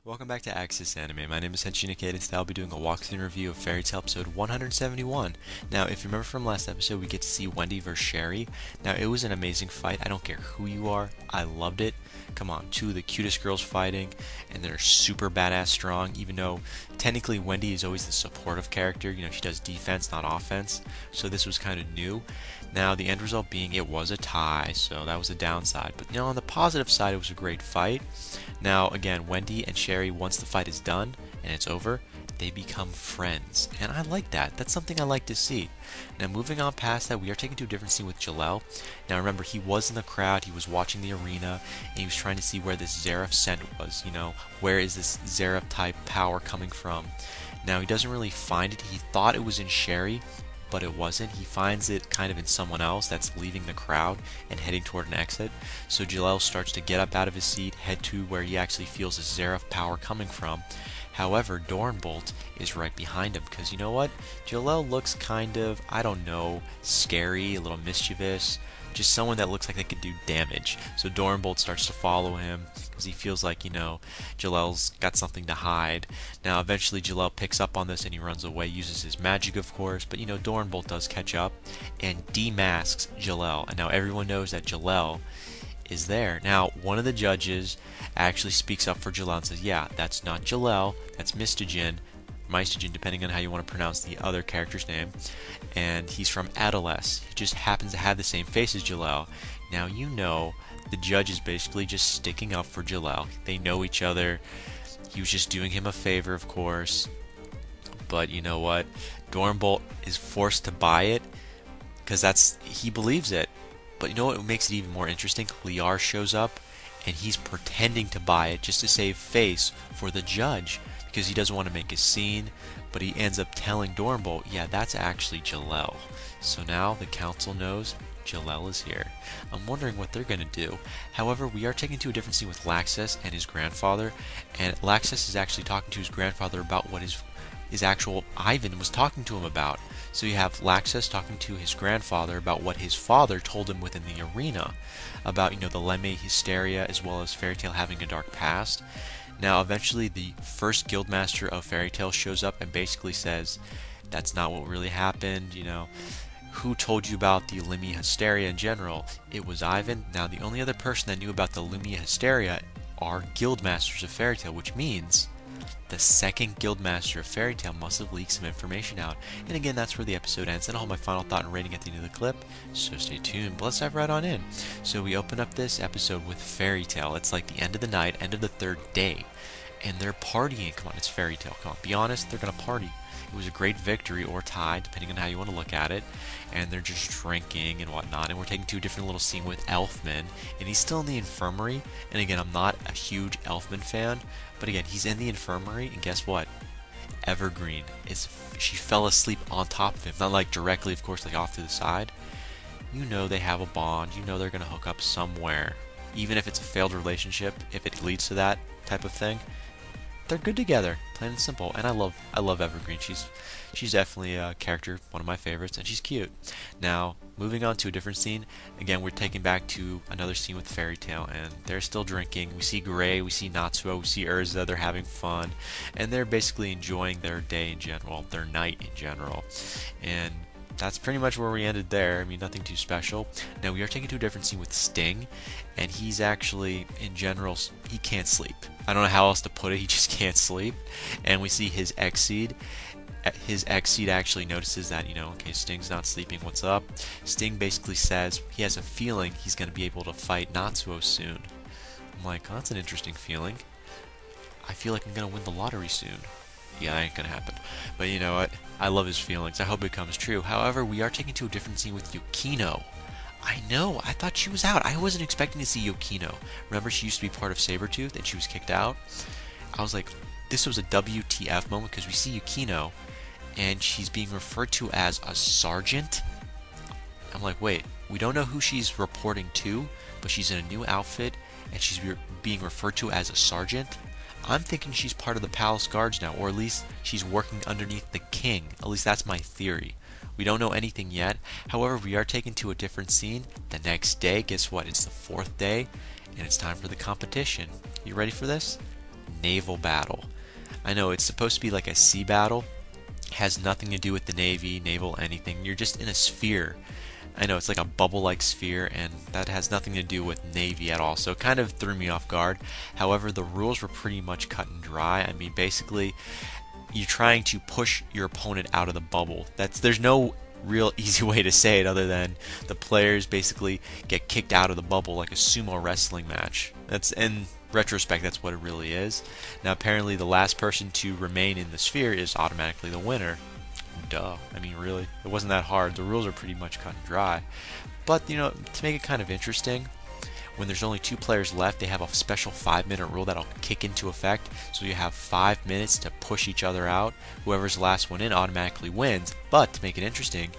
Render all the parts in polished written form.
Welcome back to Axis Anime. My name is Henshin Ikeda, and today I'll be doing a walkthrough review of Fairy Tail episode 171. Now, if you remember from last episode, we get to see Wendy versus Sherry. Now, it was an amazing fight. I don't care who you are. I loved it. Come on, two of the cutest girls fighting, and they're super badass strong, even though technically Wendy is always the supportive character. You know, she does defense, not offense. So this was kind of new. Now, the end result being it was a tie, so that was the downside. But, you know, on the positive side, it was a great fight. Now, again, Wendy and Sherry, once the fight is done and it's over, they become friends. And I like that. That's something I like to see. Now, moving on past that, we are taken to a different scene with Jalel. Now, remember, he was in the crowd. He was watching the arena, and he was trying to see where this Zeref scent was. You know, where is this Zeref-type power coming from? Now, he doesn't really find it. He thought it was in Sherry, but it wasn't. He finds it kind of in someone else that's leaving the crowd and heading toward an exit. So Jalel starts to get up out of his seat, head to where he actually feels his Zeref power coming from. However, Dornbolt is right behind him because you know what? Jalel looks kind of, I don't know, scary, a little mischievous, just someone that looks like they could do damage. So Dornbolt starts to follow him because he feels like, you know, Jalel's got something to hide. Now, eventually Jalel picks up on this and he runs away, uses his magic, of course, but you know, Dornbolt does catch up and demasks Jalel. And now everyone knows that Jalel is there. Now, one of the judges actually speaks up for Jalel and says, yeah, that's not Jalel, that's Mystogen, depending on how you want to pronounce the other character's name, and he's from Adoles. He just happens to have the same face as Jalel. Now, you know, the judge is basically just sticking up for Jalel. They know each other. He was just doing him a favor, of course. But you know what? Dornbolt is forced to buy it because he believes it. But you know what makes it even more interesting? Liar shows up and he's pretending to buy it just to save face for the judge because he doesn't want to make a scene, but he ends up telling Dornbolt, yeah, that's actually Jalel. So now the council knows Jalel is here. I'm wondering what they're going to do. However, we are taken to a different scene with Laxus and his grandfather, and Laxus is actually talking to his grandfather about what his actual Ivan was talking to him about. So you have Laxus talking to his grandfather about what his father told him within the arena about, you know, the Lemme hysteria as well as Fairy Tail having a dark past. Now, eventually the first guildmaster of Fairy Tail shows up and basically says, that's not what really happened, you know. Who told you about the Lumia hysteria in general? It was Ivan. Now, the only other person that knew about the Lumia hysteria are guildmasters of Fairy Tail, which means the second guildmaster of Fairy Tail must have leaked some information out. And again, that's where the episode ends. And I'll have my final thought and rating at the end of the clip, so stay tuned. But let's dive right on in. So we open up this episode with Fairy Tail. It's like the end of the night, end of the third day. And they're partying. Come on, it's Fairy Tail. Come on, be honest, they're going to party. It was a great victory or tie, depending on how you want to look at it. And they're just drinking and whatnot. And we're taking to a different little scene with Elfman. And he's still in the infirmary. And again, I'm not a huge Elfman fan. But again, he's in the infirmary. And guess what? Evergreen she fell asleep on top of him. Not like directly, of course, like off to the side. You know they have a bond. You know they're going to hook up somewhere. Even if it's a failed relationship, if it leads to that type of thing, they're good together, plain and simple. And I love Evergreen. She's definitely a character, one of my favorites, and she's cute. Now, moving on to a different scene. Again, we're taken back to another scene with Fairy Tail, and they're still drinking. We see Gray, we see Natsuo, we see Urza. They're having fun, and they're basically enjoying their day in general, their night in general, and that's pretty much where we ended there. I mean, nothing too special. Now, we are taken to a different scene with Sting, and he's actually, in general, he can't sleep. I don't know how else to put it, he just can't sleep. And we see his Exceed. His Exceed actually notices that, you know, okay, Sting's not sleeping, what's up? Sting basically says he has a feeling he's going to be able to fight Natsuo soon. I'm like, oh, that's an interesting feeling. I feel like I'm going to win the lottery soon. Yeah, that ain't gonna happen. But you know what? I love his feelings. I hope it comes true. However, we are taken to a different scene with Yukino. I know, I thought she was out. I wasn't expecting to see Yukino. Remember, she used to be part of Sabretooth and she was kicked out? I was like, this was a WTF moment because we see Yukino and she's being referred to as a sergeant. I'm like, wait, we don't know who she's reporting to, but she's in a new outfit and she's being referred to as a sergeant. I'm thinking she's part of the palace guards now, or at least she's working underneath the king. At least that's my theory. We don't know anything yet. However, we are taken to a different scene. The next day, guess what? It's the fourth day, and it's time for the competition. You ready for this? naval battle. I know it's supposed to be like a sea battle, has nothing to do with the Navy, naval, anything. You're just in a sphere. I know it's like a bubble-like sphere, and that has nothing to do with Navy at all, so it kind of threw me off guard. However, the rules were pretty much cut and dry. I mean, basically, you're trying to push your opponent out of the bubble. There's no real easy way to say it other than the players basically get kicked out of the bubble like a sumo wrestling match. That's in retrospect, that's what it really is. Now, apparently, the last person to remain in the sphere is automatically the winner. Duh. I mean, really, it wasn't that hard. The rules are pretty much cut and dry. But, you know, to make it kind of interesting, when there's only 2 players left, they have a special 5-minute rule that'll kick into effect. So you have 5 minutes to push each other out. Whoever's the last one in automatically wins. But to make it interesting,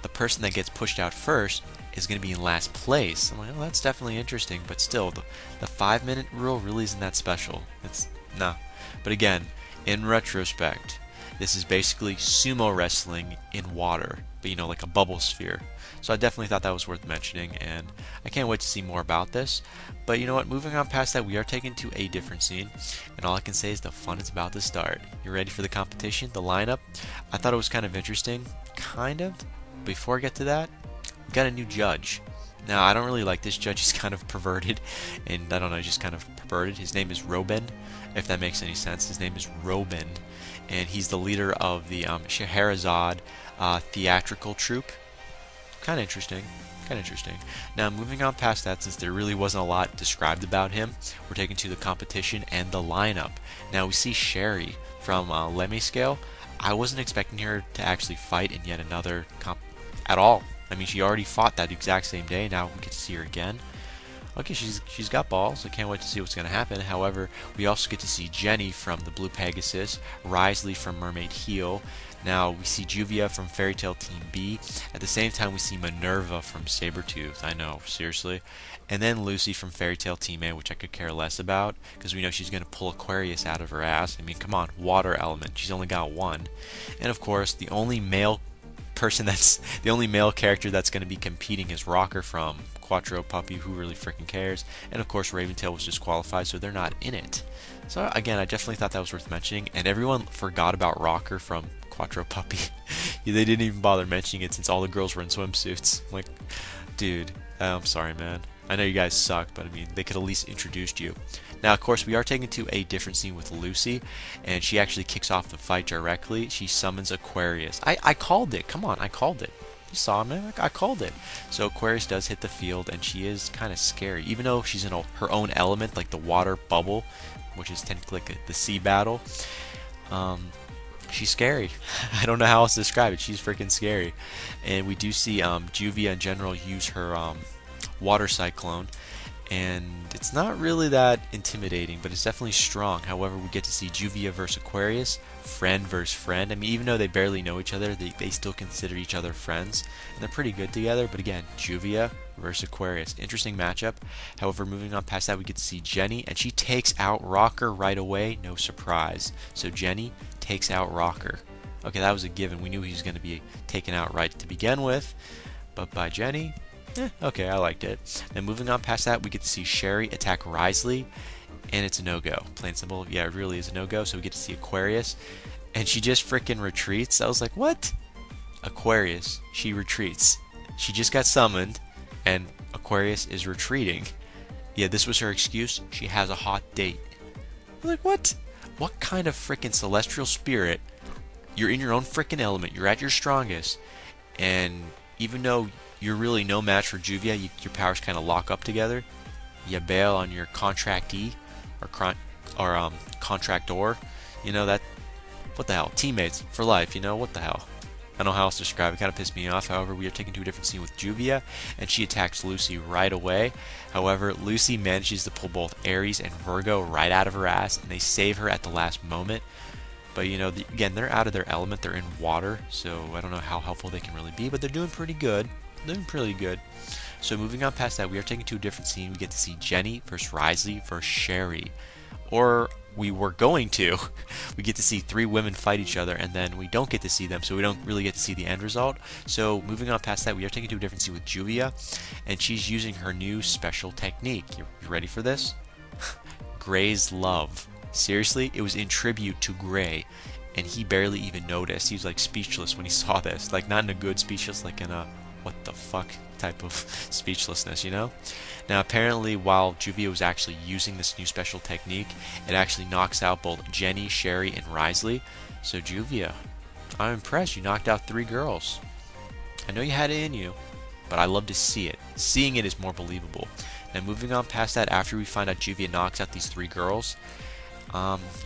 the person that gets pushed out first is going to be in last place. I'm like, oh, that's definitely interesting. But still, the 5-minute rule really isn't that special. It's nah. But again, in retrospect, this is basically sumo wrestling in water, but you know, like a bubble sphere. So I definitely thought that was worth mentioning, and I can't wait to see more about this. But you know what, moving on past that, we are taken to a different scene, and all I can say is the fun is about to start. You ready for the competition, the lineup? I thought it was kind of interesting, kind of. Before I get to that, we got a new judge. Now, I don't really like this judge. He's kind of perverted, and I don't know, just kind of perverted. His name is Robin, if that makes any sense. His name is Robin, and he's the leader of the Scheherazade theatrical troupe. Kind of interesting. Kind of interesting. Now, moving on past that, since there really wasn't a lot described about him, we're taken to the competition and the lineup. Now, we see Sherry from Lemmy Scale. I wasn't expecting her to actually fight in yet another comp at all. I mean, she already fought that exact same day. Now we get to see her again. Okay, she's got balls. I can't wait to see what's going to happen. However, we also get to see Jenny from the Blue Pegasus, Risley from Mermaid Heel. Now we see Juvia from Fairy Tail Team B. At the same time, we see Minerva from Sabretooth. I know, seriously. And then Lucy from Fairy Tail Team A, which I could care less about, because we know she's going to pull Aquarius out of her ass. I mean, come on, water element. She's only got one. And of course, the only male character that's going to be competing is Rocker from Quattro Puppy. Who really freaking cares? And of course, Raventail was disqualified, so they're not in it. So again, I definitely thought that was worth mentioning, and everyone forgot about Rocker from Quattro Puppy. They didn't even bother mentioning it since all the girls were in swimsuits. I'm like, dude, I'm sorry, man. I know you guys suck, but I mean, they could at least introduced you. Now, of course, we are taken to a different scene with Lucy, and she actually kicks off the fight directly. She summons Aquarius. I called it. Come on, I called it. You saw me. I called it. So Aquarius does hit the field, and she is kind of scary. Even though she's in her own element, like the water bubble, which is technically like the sea battle, she's scary. I don't know how else to describe it. She's freaking scary. And we do see Juvia in general use her water cyclone, and it's not really that intimidating, but it's definitely strong. However, we get to see Juvia versus Aquarius, friend versus friend. I mean, even though they barely know each other, they still consider each other friends, and they're pretty good together. But again, Juvia versus Aquarius, interesting matchup. However, moving on past that, we get to see Jenny, and she takes out Rocker right away. No surprise. So Jenny takes out Rocker. Okay, that was a given. We knew he was going to be taken out right to begin with, but by Jenny, okay, I liked it. And moving on past that, we get to see Sherry attack Risley, and it's a no-go. Plain simple, yeah, it really is a no-go. So we get to see Aquarius, and she just freaking retreats. I was like, what? Aquarius, she retreats. She just got summoned, and Aquarius is retreating. Yeah, this was her excuse. She has a hot date. I'm like, what? What kind of freaking celestial spirit? You're in your own freaking element. You're at your strongest, and even though you're really no match for Juvia, your powers kind of lock up together, you bail on your contractee or contractor. You know that? What the hell? Teammates for life. You know what the hell? I don't know how else to describe it. Kind of pissed me off. However, we are taken to a different scene with Juvia, and she attacks Lucy right away. However, Lucy manages to pull both Aries and Virgo right out of her ass, and they save her at the last moment. But you know, again, they're out of their element. They're in water, so I don't know how helpful they can really be, but they're doing pretty good. Doing pretty good. So moving on past that, we are taken to a different scene. We get to see Jenny versus Risley versus Sherry. Or we were going to. We get to see 3 women fight each other, and then we don't get to see them, so we don't really get to see the end result. So moving on past that, we are taken to a different scene with Juvia, and she's using her new special technique. You ready for this? Gray's Love. Seriously, it was in tribute to Gray, and he barely even noticed. He was like speechless when he saw this. Like, not in a good speechless, like in a what the fuck type of speechlessness, you know? Now, apparently, while Juvia was actually using this new special technique, it actually knocks out both Jenny, Sherry, and Risley. So, Juvia, I'm impressed. You knocked out 3 girls. I know you had it in you, but I love to see it. Seeing it is more believable. Now, moving on past that, after we find out Juvia knocks out these 3 girls,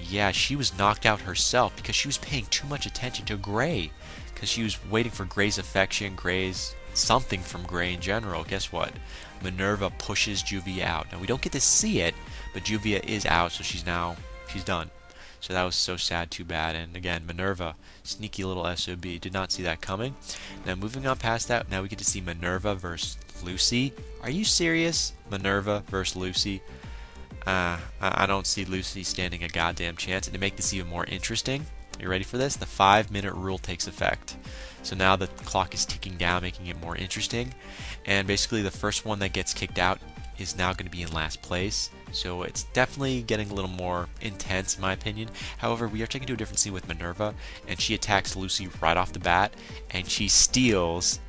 yeah, she was knocked out herself because she was paying too much attention to Gray. Because she was waiting for Gray's affection, Gray's something from Gray in general. Guess what? Minerva pushes Juvia out. Now, we don't get to see it, but Juvia is out, so she's done. So that was so sad, too bad. And again, Minerva, sneaky little SOB, did not see that coming. Now, moving on past that, now we get to see Minerva versus Lucy. Are you serious? Minerva versus Lucy? I don't see Lucy standing a goddamn chance. And to make this even more interesting, are you ready for this? The 5-minute rule takes effect. So now the clock is ticking down, making it more interesting. And basically the first one that gets kicked out is now going to be in last place. So it's definitely getting a little more intense in my opinion. However, we are taking to a different scene with Minerva, and she attacks Lucy right off the bat, and she steals,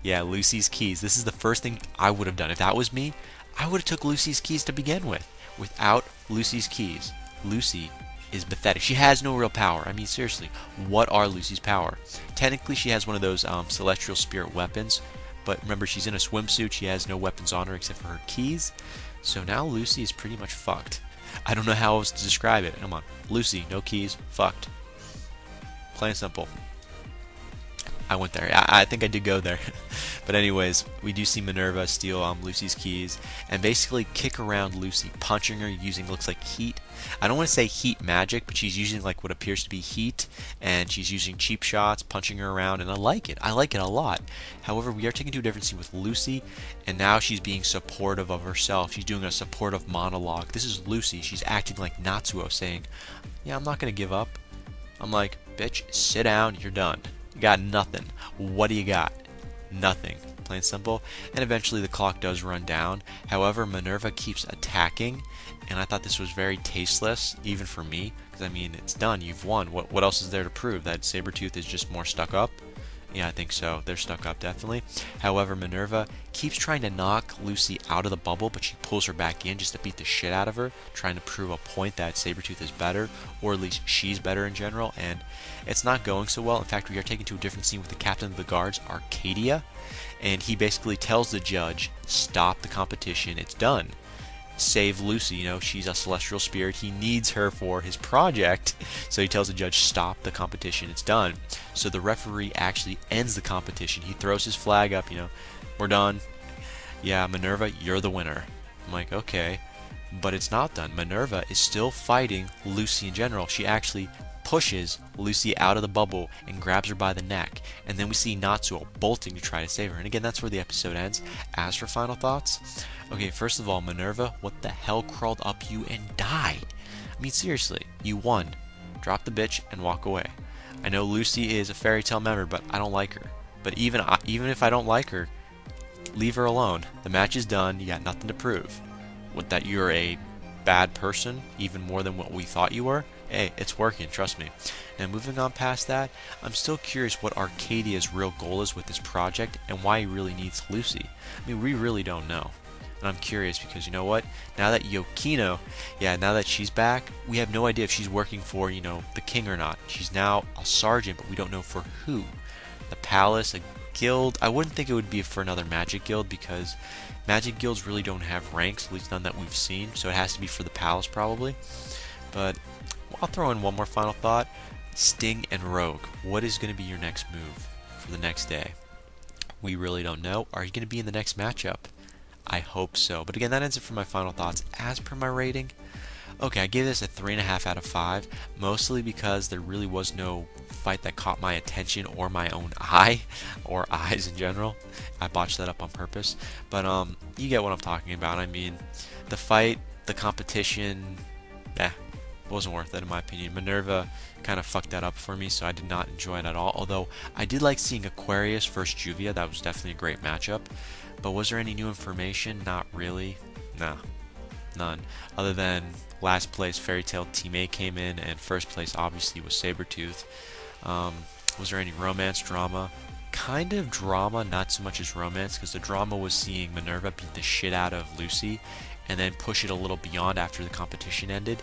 yeah, Lucy's keys. This is the first thing I would have done. If that was me, I would have took Lucy's keys to begin with. Without Lucy's keys, Lucy is pathetic. She has no real power. I mean, seriously, what are Lucy's power? Technically, she has one of those celestial spirit weapons, but remember, she's in a swimsuit. She has no weapons on her except for her keys. So now Lucy is pretty much fucked. I don't know how else to describe it. Come on. Lucy, no keys, fucked. Plain and simple. I went there. I think I did go there. But anyways, we do see Minerva steal Lucy's keys and basically kick around Lucy, punching her using, looks like heat. I don't want to say heat magic, but she's using like what appears to be heat, and she's using cheap shots, punching her around, and I like it. I like it a lot. However, we are taking to a different scene with Lucy, and now she's being supportive of herself. She's doing a supportive monologue. This is Lucy. She's acting like Natsuo, saying, yeah, I'm not going to give up. I'm like, bitch, sit down, you're done. You got nothing. What do you got? Nothing. Plain simple. And eventually the clock does run down. However, Minerva keeps attacking, and I thought this was very tasteless, even for me, because I mean, it's done. You've won. What else is there to prove? That Sabretooth is just more stuck up? Yeah, I think so. They're stuck up, definitely. However, Minerva keeps trying to knock Lucy out of the bubble, but she pulls her back in just to beat the shit out of her, trying to prove a point that Sabretooth is better, or at least she's better in general, and it's not going so well. In fact, we are taken to a different scene with the captain of the guards, Arcadia, and he basically tells the judge, stop the competition, it's done. Save Lucy, you know, she's a celestial spirit, he needs her for his project, so he tells the judge, stop the competition, it's done. So the referee actually ends the competition. He throws his flag up, you know, we're done. Yeah, Minerva, you're the winner. I'm like, okay, but it's not done. Minerva is still fighting Lucy in general. She actually pushes Lucy out of the bubble and grabs her by the neck, and then we see Natsuo bolting to try to save her, and again, that's where the episode ends. As for final thoughts, okay, first of all, Minerva, what the hell crawled up you and died? I mean, seriously, you won. Drop the bitch and walk away. I know Lucy is a fairy tale member, but I don't like her. But even if I don't like her, leave her alone. The match is done. You got nothing to prove. With that, you're a bad person, even more than what we thought you were. Hey, it's working, trust me. Now, moving on past that, I'm still curious what Arcadia's real goal is with this project and why he really needs Lucy. I mean, we really don't know. And I'm curious because, you know what? Now that Yokino, now that she's back, we have no idea if she's working for, you know, the king or not. She's now a sergeant, but we don't know for who. The palace, a guild. I wouldn't think it would be for another magic guild because magic guilds really don't have ranks, at least none that we've seen. So it has to be for the palace probably. But I'll throw in one more final thought. Sting and Rogue. What is going to be your next move for the next day? We really don't know. Are you going to be in the next matchup? I hope so. But again, that ends it for my final thoughts. As per my rating, okay, I gave this a 3.5 out of 5, mostly because there really was no fight that caught my attention or my own eye, or eyes in general. I botched that up on purpose. But you get what I'm talking about. I mean, the fight, the competition, wasn't worth it in my opinion. Minerva kind of fucked that up for me, so I did not enjoy it at all. Although I did like seeing Aquarius versus Juvia. That was definitely a great matchup. But was there any new information? Not really. No. None. Other than last place Fairy Tail teammate came in, and first place obviously was Sabretooth. Was there any romance, drama? Kind of drama, not so much as romance, because the drama was seeing Minerva beat the shit out of Lucy and then push it a little beyond after the competition ended.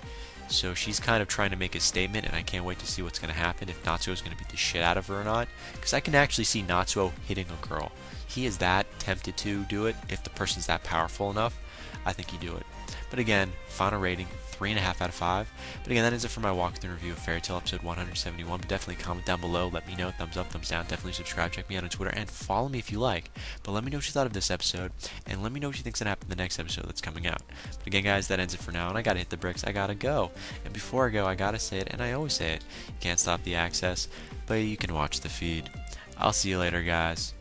So she's kind of trying to make a statement, and I can't wait to see what's going to happen, if Natsuo is going to beat the shit out of her or not, because I can actually see Natsuo hitting a girl. He is that tempted to do it. If the person's that powerful enough, I think he'd do it. But again, final rating, 3.5 out of 5. But again, that is it for my walkthrough review of Fairy Tail episode 171. But definitely comment down below, let me know, thumbs up, thumbs down, definitely subscribe, check me out on Twitter, and follow me if you like. But let me know what you thought of this episode, and let me know what you think's gonna happen in the next episode that's coming out. But again, guys, that ends it for now, and I gotta hit the bricks, I gotta go. And before I go, I gotta say it, and I always say it, you can't stop the access, but you can watch the feed. I'll see you later, guys.